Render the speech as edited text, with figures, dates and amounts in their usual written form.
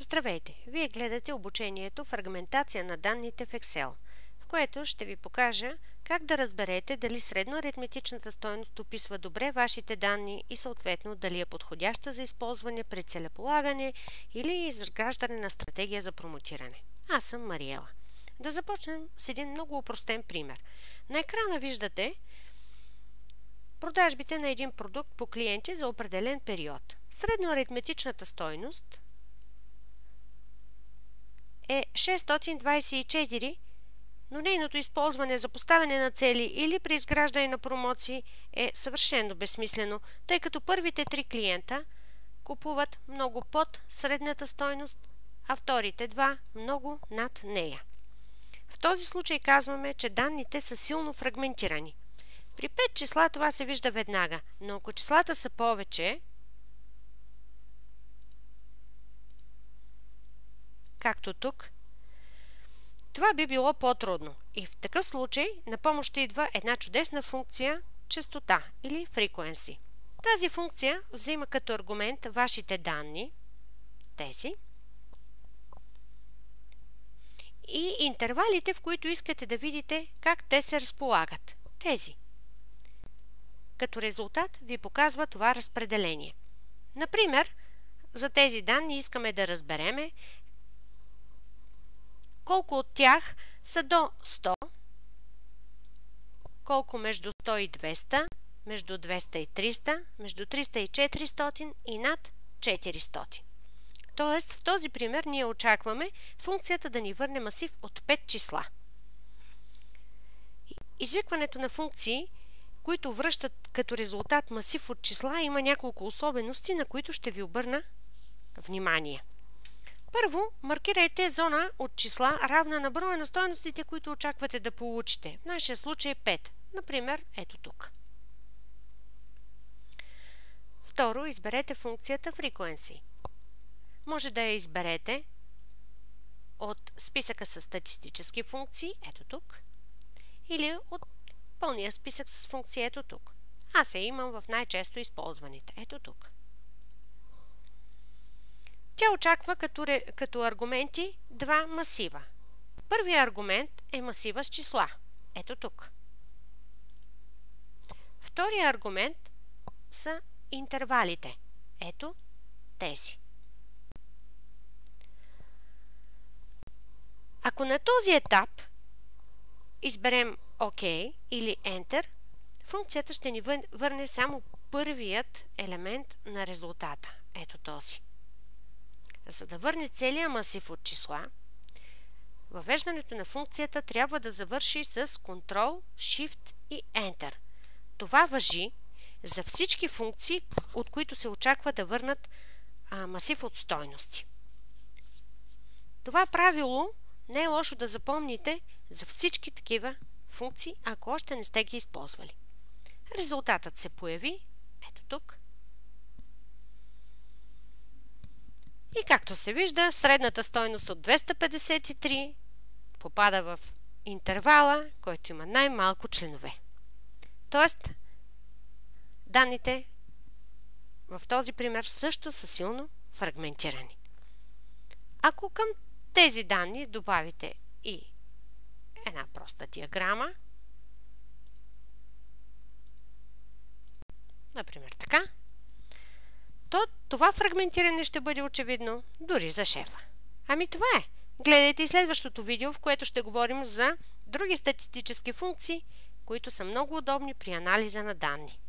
Здравейте! Вие гледате обучението Фрагментация на данните в Excel, в което ще ви покажа как да разберете дали средноаритметичната стойност описва добре вашите данни и съответно дали е подходяща за използване при целеполагане или изграждане на стратегия за промотиране. Аз съм Мариела. Да започнем с един много опростен пример. На екрана виждате продажбите на един продукт по клиенти за определен период. Средноаритметичната стойност е 624, но нейното използване за поставяне на цели или при изграждане на промоции е съвършено безсмислено, тъй като първите 3 клиента купуват много под средната стойност, а вторите 2 много над нея. В този случай казваме, че данните са силно фрагментирани. При 5 числа това се вижда веднага, но ако числата са повече, както тук, това би било по-трудно. И в такъв случай на помощ идва една чудесна функция честота или frequency. Тази функция взима като аргумент вашите данни, тези, и интервалите, в които искате да видите как те се разполагат, тези. Като резултат ви показва това разпределение. Например, за тези данни искаме да разбереме колко от тях са до 100, колко между 100 и 200, между 200 и 300, между 300 и 400 и над 400. Тоест, в този пример ние очакваме функцията да ни върне масив от 5 числа. Извикването на функции, които връщат като резултат масив от числа, има няколко особености, на които ще ви обърна внимание. Първо, маркирайте зона от числа, равна на броя на стойностите, които очаквате да получите. В нашия случай 5. Например, ето тук. Второ, изберете функцията Frequency. Може да я изберете от списъка с статистически функции, ето тук, или от пълния списък с функции, ето тук. Аз я имам в най-често използваните, ето тук. Тя очаква като аргументи два масива. Първият аргумент е масива с числа. Ето тук. Вторият аргумент са интервалите. Ето тези. Ако на този етап изберем ОК или Enter, функцията ще ни върне само първият елемент на резултата. Ето този. За да върне целия масив от числа, въвеждането на функцията трябва да завърши с Ctrl, Shift и Enter. Това важи за всички функции, от които се очаква да върнат масив от стойности. Това правило не е лошо да запомните за всички такива функции, ако още не сте ги използвали. Резултатът се появи ето тук. И както се вижда, средната стойност от 253 попада в интервала, който има най-малко членове. Тоест, данните в този пример също са силно фрагментирани. Ако към тези данни добавите и една проста диаграма, например така, то това фрагментиране ще бъде очевидно дори за шефа. Ами това е! Гледайте и следващото видео, в което ще говорим за други статистически функции, които са много удобни при анализа на данни.